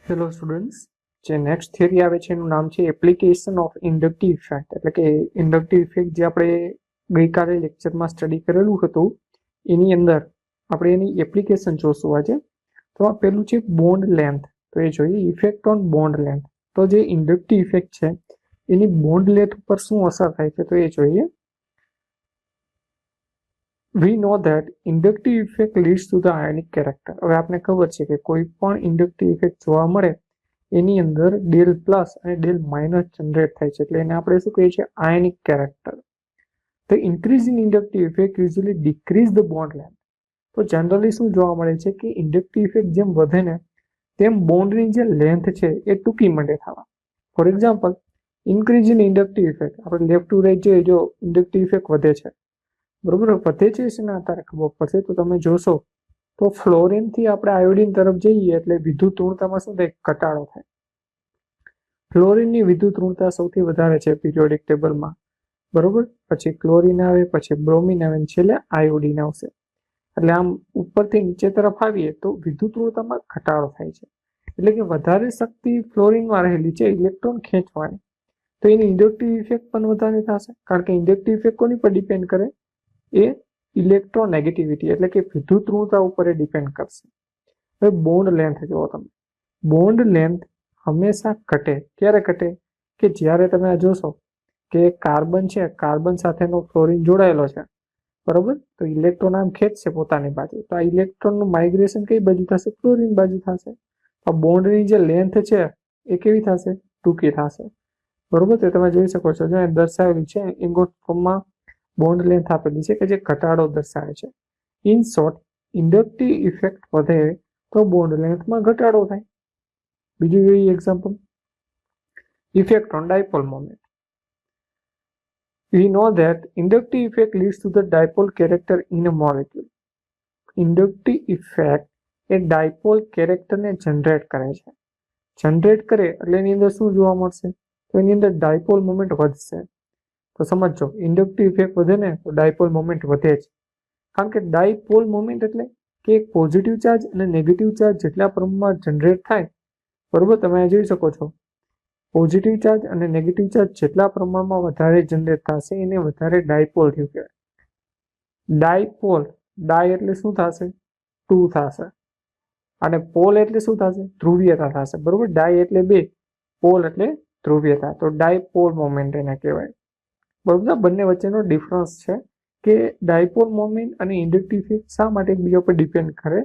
Hello students, જે next theory આવે છે એનું નામ છે એપ્લિકેશન ઓફ ઇન્ડક્ટિવ ઇફેક્ટ. એટલે કે ઇન્ડક્ટિવ ઇફેક્ટ જે આપણે ગઈકાલે લેક્ચરમાં સ્ટડી કરેલું હતું એની અંદર આપણે એની એપ્લિકેશન જોશું આજે. તો આ પેલું છે બોન્ડ લેન્થ. તો એ જોઈએ ઇફેક્ટ ઓન બોન્ડ લેન્થ. તો જે ઇન્ડક્ટિવ ઇફેક્ટ છે એની બોન્ડ લેન્થ ઉપર શું અસર થાય છે તો એ જોઈએ. We know that inductive effect leads to the ionic character. હવે આપણે ખબર છે કે કોઈ પણ ઇન્ડક્ટિવ ઇફેક્ટ જોવા મળે એની અંદર ડેલ પ્લસ અને ડેલ માઇનસ જનરેટ થાય છે, એટલે એને આપણે શું કહીએ છીએ? Ionic character. The increase in inductive effect usually decrease the bond length. તો જનરલી શું જોવા મળે છે કે ઇન્ડક્ટિવ ઇફેક્ટ જેમ વધે ને તેમ બોન્ડની જે લેન્થ છે એ ટૂંકી માંડે થવા. For example, increase in inductive effect, આપણે લેફ્ટ ટુ રાઈટ જોઈએ, જો ઇન્ડક્ટિવ ઇફેક્ટ વધે છે, બરોબર, વધે છે એના આધારે ખબર પડશે. તો તમે જોશો તો ફ્લોરિનથી આપણે આયોડિન તરફ જઈએ એટલે વિદ્યુત ઋણતામાં શું થાય? ઘટાડો થાય. ફ્લોરિનની વિદ્યુત ઋણતા સૌથી વધારે છે પિરિયોડિક ટેબલમાં, બરોબર. પછી ક્લોરિન આવે, પછી બ્રોમિન આવે, છેલ્લે આયોડિન આવશે. એટલે આમ ઉપરથી નીચે તરફ આવીએ તો વિદ્યુત ઋણતામાં ઘટાડો થાય છે. એટલે કે વધારે શક્તિ ફ્લોરિનમાં રહેલી છે ઇલેક્ટ્રોન ખેંચવાની, તો એની ઇન્ડક્ટિવ ઇફેક્ટ પણ વધારે થશે. કારણ કે ઇન્ડક્ટિવ ઇફેક્ટ કોની પર ડિપેન્ડ કરે? એ ઇલેક્ટ્રોનેગેટિવિટી એટલે કે વિદ્યુત ઋણતા ઉપર ડિપેન્ડ કરશે. હવે બોન્ડ લેન્થ જુઓ તમે. બોન્ડ લેન્થ હંમેશા ઘટે. ક્યારે ઘટે? કે જ્યારે તમે આ જોશો કે કાર્બન છે, કાર્બન સાથેનો ફ્લોરિન જોડાયેલો છે, બરોબર, તો ઇલેક્ટ્રોન આમ ખેંચશે પોતાની બાજુ, તો આ ઇલેક્ટ્રોનનું માઇગ્રેશન કઈ બાજુ થશે? ફ્લોરિન બાજુ થશે. તો બોન્ડની જે લેન્થ છે એ કેવી થશે? ટૂંકી થશે, બરોબર. તો તમે જોઈ શકો છો, જો દર્શાવેલું છે ઇંગોટ ફોર્મમાં બોન્ડ લેન્થ આપેલી છે કે જે ઘટાડો દર્શાવે છે. ઇન શોર્ટ, ઇન્ડક્ટિવ ઇફેક્ટ વધે તો બોન્ડ લેન્થમાં ઘટાડો થાય. બીજું જોઈએ example, effect on dipole moment. We know that inductive effect leads to the dipole character in a molecule. Inductive effect એ ડાયપોલ કેરેક્ટરને જનરેટ કરે છે. જનરેટ કરે એટલે એની અંદર શું જોવા મળશે? તો એની અંદર ડાયપોલ મોમેન્ટ વધશે. તો સમજો, ઇન્ડક્ટિવ ઇફેક્ટ વધે ને તો ડાયપોલ મોમેન્ટ વધે જ. કારણ કે ડાયપોલ મોમેન્ટ એટલે કે એક પોઝિટિવ ચાર્જ અને નેગેટિવ ચાર્જ જેટલા પ્રમાણમાં જનરેટ થાય, બરોબર, તમે જોઈ શકો છો, પોઝિટિવ ચાર્જ અને નેગેટિવ ચાર્જ જેટલા પ્રમાણમાં વધારે જનરેટ થશે એને વધારે ડાયપોલ થયું કહેવાય. ડાયપોલ, ડાય એટલે શું થશે? ટુ થશે. અને પોલ એટલે શું થશે? ધ્રુવીયતા થશે, બરોબર. ડાય એટલે બે, પોલ એટલે ધ્રુવીયતા. તો ડાયપોલ મોમેન્ટ એને કહેવાય, બરોબર. બંને વચ્ચેનો ડિફરન્સ છે કે ડાયપોલ મોમેન્ટ અને ઇન્ડક્ટિવ ઇફેક્ટ શા માટે એકબીજા પર ડિપેન્ડ કરે.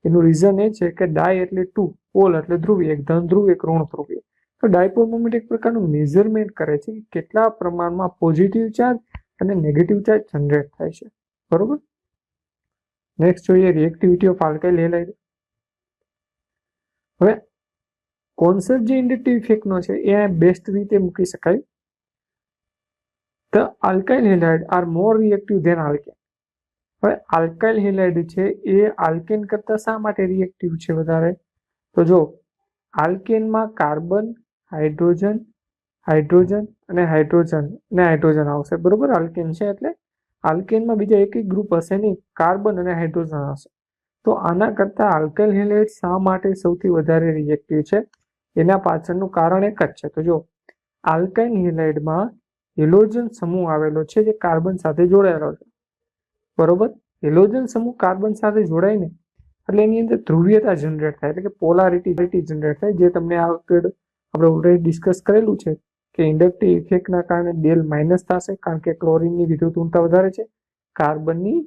એનું રીઝન એ છે કે ડાય એટલે ટુ, પોલ એટલે ધ્રુવીય, એક ધન ધ્રુવીય, એક ઋણ ધ્રુવીય. તો ડાયપોલ મોમેન્ટ એક પ્રકારનું મેઝરમેન્ટ કરે છે કેટલા પ્રમાણમાં પોઝિટિવ ચાર્જ અને નેગેટિવ ચાર્જ જનરેટ થાય છે, બરોબર. નેક્સ્ટ જોઈએ રિએક્ટિવિટી ઓફ આલ્કાઇલ હેલાઇડ. હવે કોન્સેપ્ટ જે ઇન્ડક્ટિવ ઇફેક્ટનો છે એ બેસ્ટ રીતે મૂકી શકાય. The alkyl halide are more reactive than alkane. હવે આલ્કાઇલ હેલાઇડ છે એ આલ્કેન કરતા શા માટે રિએક્ટિવ છે વધારે? તો જો આલ્કેનમાં કાર્બન, હાઇડ્રોજન, હાઇડ્રોજન અને હાઇડ્રોજન આવશે, બરોબર. આલ્કેન છે એટલે આલ્કેનમાં બીજા એક ગ્રુપ હશે નહીં, કાર્બન અને હાઇડ્રોજન હશે. તો આના કરતા આલ્કાઇલ હેલાઇડ શા માટે સૌથી વધારે રિએક્ટિવ છે? એના પાછળનું કારણ એક જ છે. તો જો આલ્કાઇલ હેલાઇડમાં હેલોજન સમૂહ આવેલો છે જે કાર્બન સાથે જોડાયેલો છે, બરોબર. હેલોજન સમૂહ કાર્બન સાથે જોડાય ને એટલે એની અંદર ધ્રુવીયતા જનરેટ થાય, એટલે કે પોલારિટી જનરેટ થાય, જે તમને આગળ આપણે ઓલરેડી ડિસ્કસ કરેલું છે કે ઇન્ડક્ટિવ ઇફેક્ટના કારણે ડેલ માઇનસ થશે, કારણ કે ક્લોરિનની વિદ્યુત ઋણતા વધારે છે, કાર્બનની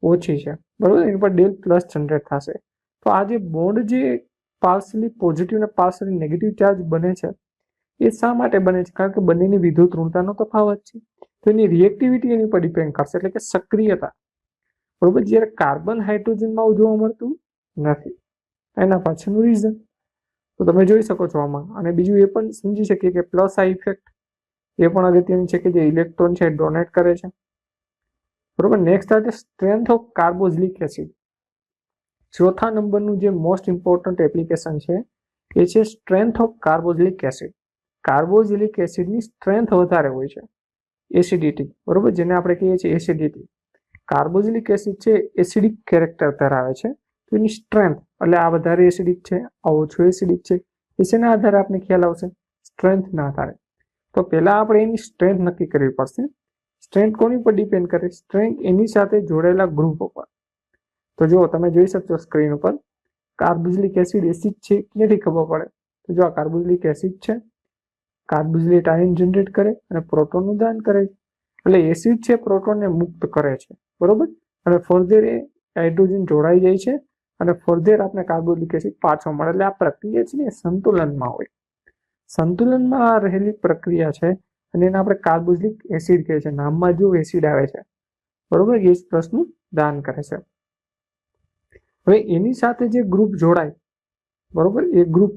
ઓછી છે, બરોબર. એની પર ડેલ પ્લસ જનરેટ થશે. તો આ જે બોન્ડ જે પાર્શિયલી પોઝિટિવ અને પાર્શિયલી નેગેટિવ ચાર્જ બને છે એ શા માટે બને છે? કારણ કે બંનેની વિદ્યુત ઋણતાનો તફાવત છે. તો એની રિએક્ટિવિટી એની પર ડિપેન્ડ કરશે, એટલે કે સક્રિયતા, બરોબર. જ્યારે કાર્બન હાઇડ્રોજનમાં જોવા મળતું નથી, એના પાછળનું રીઝન તો તમે જોઈ શકો છો આમાં. અને બીજું એ પણ સમજી શકીએ કે પ્લસ આ ઇફેક્ટ એ પણ અગત્યની છે કે જે ઇલેક્ટ્રોન છે ડોનેટ કરે છે, બરોબર. નેક્સ્ટ આવે સ્ટ્રેન્થ ઓફ કાર્બોક્સિલિક એસિડ. ચોથા નંબરનું જે મોસ્ટ ઇમ્પોર્ટન્ટ એપ્લિકેશન છે એ છે strength of carboxylic acid. Carboxylic એસિડની સ્ટ્રેન્થ વધારે હોય છે, એસિડિટી, બરોબર, જેને આપણે કહીએ છીએ એસિડિટી. કાર્બોક્સિલિક એસિડ છે એસિડિક કેરેક્ટર ધરાવે છે, તો એની સ્ટ્રેન્થ એટલે આ વધારે એસિડિક છે, આ ઓછું એસિડિક છે. એ શેના આધારે આપણે ખ્યાલ આવશે? સ્ટ્રેન્થના આધારે. તો પહેલા આપણે એની સ્ટ્રેન્થ નક્કી કરવી પડશે. સ્ટ્રેન્થ કોની પર ડિપેન્ડ કરે? સ્ટ્રેન્થ એની સાથે જોડાયેલા ગ્રુપ ઉપર. તો જો તમે જોઈ શકશો સ્ક્રીન ઉપર, કાર્બોક્સિલિક એસિડ એસિડ છે, ક્યાંથી ખબર પડે? તો જો આ કાર્બોક્સિલિક એસિડ છે, કાર્બોક્સિલેટ આયન જનરેટ કરે અને પ્રોટોનનું દાન કરે છે. એટલે એસિડ છે પ્રોટોનને મુક્ત કરે છે, બરોબર? અને ફર્ધર એ હાઇડ્રોજન જોડાઈ જાય છે અને ફર્ધર આપણે કાર્બોક્સિલિક એસિડ પાછો મળે. એટલે આ પ્રક્રિયા છે ને સંતુલનમાં હોય. સંતુલનમાં રહેલી પ્રક્રિયા છે અને એને આપણે કાર્બોક્સિલિક એસિડ કહે છે. નામમાં જો એસિડ આવે છે, બરોબર, એ જ પ્લસનું દાન કરે છે. હવે એની સાથે જે ગ્રુપ જોડાય, બરોબર, એ ગ્રુપ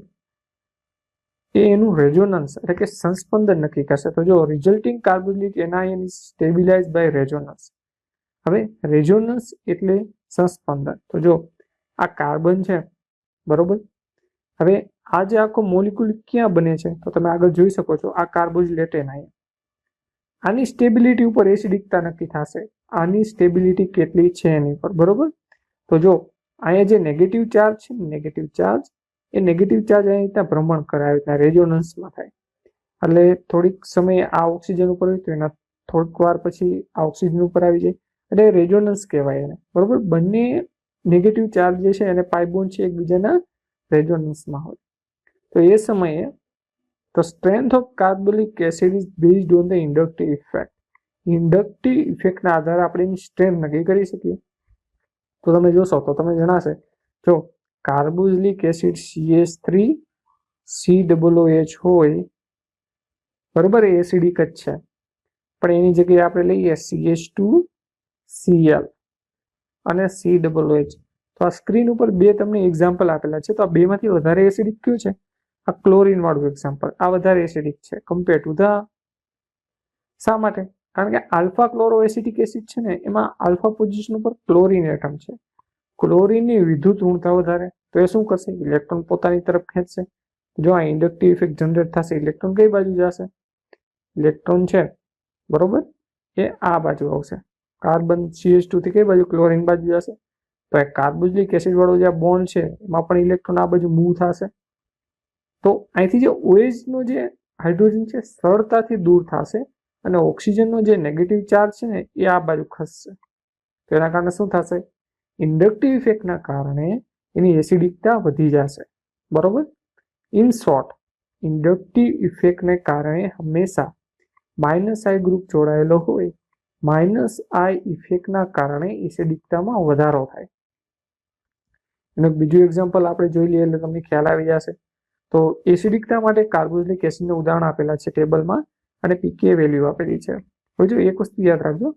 એનું રેઝોનન્સ એટલે કે સંસ્પંદન નક્કી કરશે. તો જો resulting carboxylic anion is stabilize by resonance. હવે રેઝોનન્સ એટલે સંસ્પંદન. તો જો આ કાર્બન છે, બરોબર, હવે આ જે આખો મોલિક્યુલ ક્યાં બને છે? તો તમે આગળ જોઈ શકો છો, આ કાર્બોક્સિલેટ એનાયન. આની સ્ટેબિલિટી ઉપર એસિડિકતા નક્કી થશે. આની સ્ટેબિલિટી કેટલી છે એની પર, બરોબર. તો જો અહીંયા જે નેગેટિવ ચાર્જ છે, નેગેટિવ ચાર્જ, એ નેગેટિવ ચાર્જ અહીં રીતના ભ્રમણ કરે, આવી રીતના રેઝોનન્સમાં થાય. એટલે થોડીક સમય આ ઓક્સિજન ઉપર હોય તો એના થોડીક વાર પછી આ ઓક્સિજન ઉપર આવી જાય, એટલે રેઝોનન્સ કહેવાય એને, બરોબર. બંને નેગેટિવ ચાર્જ જે છે એને પાઇ બોન્ડ છે એકબીજાના રેઝોનન્સમાં હોય. તો એ સમયે તો strength of carboxylic acid is based on the inductive effect. Inductive ઇફેક્ટના આધારે આપણે એની સ્ટ્રેન્થ નક્કી કરી શકીએ. તો તમે જોશો તો તમને જણાશે, જો કાર્બોક્સિલિક એસિડ CH3COOH હોય, બરોબર, એ એસિડિક જ છે, પણ એની જગ્યાએ આપણે લઈએ CH2Cl અને COOH. તો આ સ્ક્રીન ઉપર બે તમને એક્ઝામ્પલ આપેલા છે. તો આ બેમાંથી વધારે એસિડિક કયું છે? આ ક્લોરીન વાળું એક્ઝામ્પલ, આ વધારે એસિડિક છે કમ્પેર ટુ ધ. શા માટે? કારણ કે આલ્ફા ક્લોરો એસિટિક એસિડ છે ને, એમાં આલ્ફા પોઝિશન ઉપર ક્લોરીન એટમ છે. ક્લોરીનની વિદ્યુત ઋણતા વધારે, તો એ શું કરશે? ઇલેક્ટ્રોન પોતાની તરફ ખેંચશે. જો આ ઇન્ડક્ટિવ ઇફેક્ટ જનરેટ થશે, ઇલેક્ટ્રોન કઈ બાજુ જશે? ઇલેક્ટ્રોન છે, બરોબર, એ આ બાજુ આવશે. કાર્બન CH2 થી કઈ બાજુ? ક્લોરીન બાજુ જશે. તો એ કાર્બોક્સિલિક એસિડ વાળો જે બોન્ડ છે એમાં પણ ઇલેક્ટ્રોન આ બાજુ મૂવ થશે. તો અહીંથી જે OH નો જે હાઇડ્રોજન છે સરળતાથી દૂર થશે અને ઓક્સિજનનો જે નેગેટિવ ચાર્જ છે ને એ આ બાજુ ખસશે. તો એના કારણે શું થશે? ઇન્ડક્ટિવ ઇફેક્ટના કારણે એની એસિડિકતા વધી જશે, બરોબર. ઇન શોર્ટ, ઇન્ડક્ટિવ ઇફેક્ટને કારણે હંમેશા -I ગ્રુપ જોડાયેલો હોય. -I ઇફેક્ટના કારણે એસિડિકતામાં વધારો થાય. એનું બીજું એક્ઝામ્પલ આપણે જોઈ લઈએ એટલે તમને ખ્યાલ આવી જશે. તો એસિડિકતા માટે કાર્બોક્સિલિક એસિડનું ઉદાહરણ આપેલા છે ટેબલમાં અને પીકે વેલ્યુ આપેલી છે. હવે જો એક વસ્તુ યાદ રાખજો,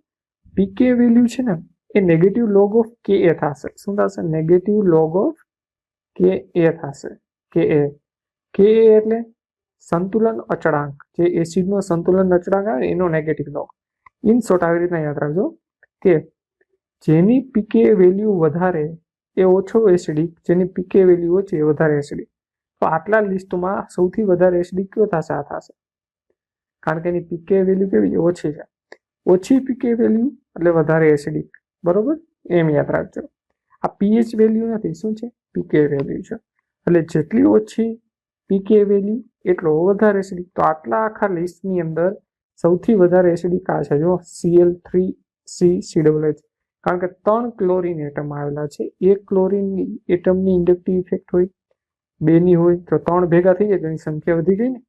પીકે વેલ્યુ છે ને એ નેગેટિવ લોગ ઓફ Ka થશે. શું થશે? નેગેટિવ લોગ ઓફ Ka થશે. Ka એટલે સંતુલન અચળાંક, જે એસિડનો સંતુલન અચળાંક આવે એનો નેગેટિવ લોગ. ઇન શોર્ટ આવી રીતના યાદ રાખજો કે જેની પીકે વેલ્યુ વધારે એ ઓછો એસિડિક, જેની પીકે વેલ્યુ ઓછી એ વધારે એસિડિક. તો આટલા લિસ્ટમાં સૌથી વધારે એસિડિક કયો થશે? આ થશે, કારણ કે એની પીકે વેલ્યુ કેવી છે? ઓછી છે. ઓછી પીકે વેલ્યુ એટલે વધારે એસિડિક, બરોબર, એમ યાદ રાખજો. આ પીએચ વેલ્યુ નથી, શું છે? પીકે વેલ્યુ છે. એટલે જેટલી ઓછી પીકે વેલ્યુ એટલો વધારે એસિડિક. તો આટલા આખા લિસ્ટની અંદર સૌથી વધારે એસિડિક આ છે, જો Cl3CCOOH. કારણ કે 3 ક્લોરીન એટમ આવેલા છે. એક ક્લોરીન એટમની ઇન્ડક્ટિવ ઇફેક્ટ હોય, 2ની હોય, તો 3 ભેગા થઈ જાય તો એની સંખ્યા વધી ગઈ ને.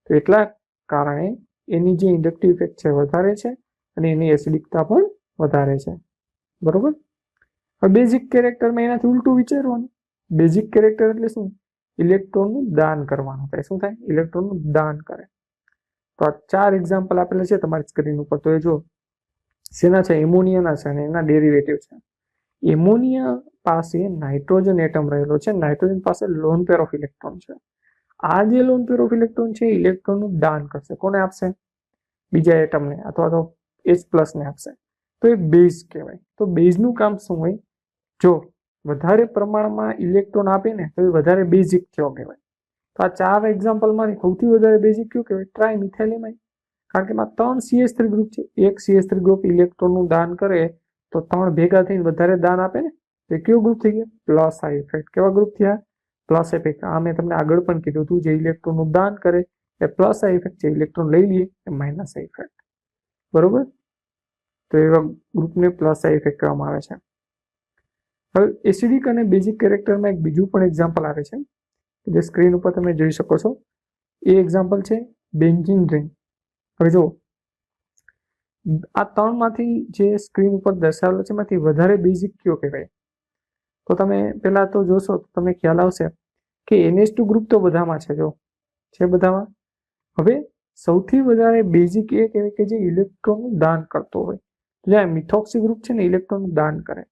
તો એટલા કારણે એની જે ઇન્ડક્ટિવ ઇફેક્ટ છે વધારે છે અને એની એસિડિકતા પણ વધારે છે, બરોબર. હવે બેઝિક કેરેક્ટરમાં એનાથી ઉલટું વિચારવાનું. બેઝિક કેરેક્ટર એટલે શું? ઇલેક્ટ્રોનનું દાન કરવાનું થાય. શું થાય? ઇલેક્ટ્રોનનું દાન કરે. તો આ 4 એક્ઝામ્પલ આપેલા છે તમારી સ્ક્રીન ઉપર. તો એ જો શેના છે? એમોનિયાના છે અને એના ડેરિવેટિવ છે. એમોનિયા પાસે નાઇટ્રોજન એટમ રહેલો છે, નાઇટ્રોજન પાસે લોન પેર ઓફ ઇલેક્ટ્રોન છે. આ જે લોન પેર ઓફ ઇલેક્ટ્રોન છે ઇલેક્ટ્રોનનું દાન કરશે. કોને આપશે? બીજા એટમને અથવા તો H+ ને આપશે. તો એ બેઝ કહેવાય. તો બેઝનું કામ શું હોય? જો વધારે પ્રમાણમાં ઇલેક્ટ્રોન આપે ને તો એ વધારે બેઝિક થયો કહેવાય. તો આ 4 એક્ઝામ્પલમાંથી સૌથી વધારે બેઝિક કયું કહેવાય? ટ્રાયમિથાઇલેમાઇન. કારણ કે એમાં 3 CH3 ગ્રુપ છે. એક CH3 ગ્રુપ ઇલેક્ટ્રોનનું દાન કરે તો 3 ભેગા થઈને વધારે દાન આપે ને, તો કયો ગ્રુપ થઈ ગયા? પ્લસ આ ઇફેક્ટ. કેવા ગ્રુપ થયા? Plus effect. આ મેં તમને આગળ પણ કીધું હતું, જે ઇલેક્ટ્રોનનું દાન કરે એ પ્લસ આ ઇફેક્ટ, જે ઇલેક્ટ્રોન લઈ લઈએ એ માઇનસ આ ઇફેક્ટ. બરોબર? તો એવા ગ્રુપને પ્લસ આ ઇફેક્ટ કહેવામાં આવે છે. હવે એસિડિક અને બેઝિક કેરેક્ટરમાં એક બીજું પણ એક્ઝામ્પલ આવે છે, જે સ્ક્રીન ઉપર તમે જોઈ શકો છો. એ એક્ઝામ્પલ છે બેન્ઝીન રિંગ. હવે જો આ ત્રણમાંથી જે સ્ક્રીન ઉપર દર્શાવેલો છે એમાંથી વધારે બેઝિક કયો કહેવાય? તો તમે પહેલા તો જોશો તો તમને ખ્યાલ આવશે કે NH2 ગ્રુપ તો બધામાં છે, જો છે બધામાં. હવે સૌથી વધારે બેઝિક એ કહેવાય કે જે ઇલેક્ટ્રોનનું દાન કરતો હોય. જ્યાં મિથોક્સી ગ્રુપ છે ને ઇલેક્ટ્રોનનું દાન કરે.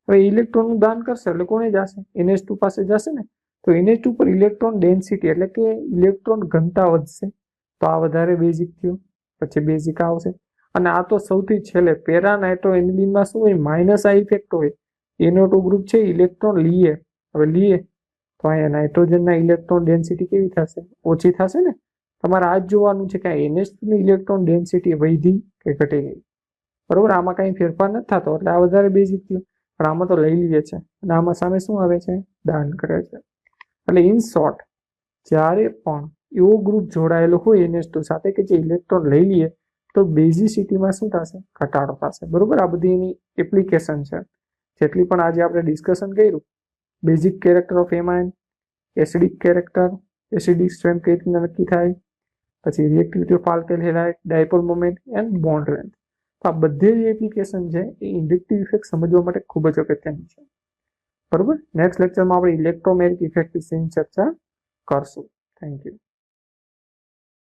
હવે ઇલેક્ટ્રોનનું દાન કરશે એટલે કોને જશે? NH2 પાસે જશે ને. તો NH2 પર ઇલેક્ટ્રોન ડેન્સિટી એટલે કે ઇલેક્ટ્રોન ઘનતા વધશે, તો આ વધારે બેઝિક થયું. પછી બેઝિક આવશે. અને આ તો સૌથી છેલ્લે પેરા નાઇટ્રોએનિલિનમાં શું હોય? માઇનસ આ ઇફેક્ટ હોય. NO2 ગ્રુપ છે ઇલેક્ટ્રોન લઈએ. હવે લઈએ તો અહીંયા નાઇટ્રોજનના ઇલેક્ટ્રોન ડેન્સિટી કેવી થશે? ઓછી થશે ને. તમારે આ જ જોવાનું છે કે આ NH2 ની ઇલેક્ટ્રોન ડેન્સિટી વધી કે ઘટી ગઈ. બરોબર? આમાં કંઈ ફેરફાર નથી થતો એટલે આ વધારે બેઝિક થયું. પણ આમાં તો લઈ લઈએ છે અને આમાં સામે શું આવે છે? દાન કરે છે. એટલે ઇન શોર્ટ, જ્યારે પણ એવો ગ્રુપ જોડાયેલો હોય NH2 સાથે કે જે ઇલેક્ટ્રોન લઈ લઈએ તો બેઝિસિટીમાં શું થશે? ઘટાડો થશે. બરોબર? આ બધી એની એપ્લિકેશન છે. જેટલી પણ આજે આપણે ડિસ્કશન કર્યું, basic character of amine, acidic character, acidic strength કઈ રીતના નક્કી થાય, પછી reactivity of alkyl halide, dipole moment and bond length. તો આ બધી જ એપ્લિકેશન છે એ ઇન્ડક્ટિવ ઇફેક્ટ સમજવા માટે ખૂબ જ અગત્યની છે. બરોબર? નેક્સ્ટ લેક્ચરમાં આપણે ઇલેક્ટ્રોમેગ્નેટિક ઇફેક્ટ વિશેની ચર્ચા કરશું. Thank you.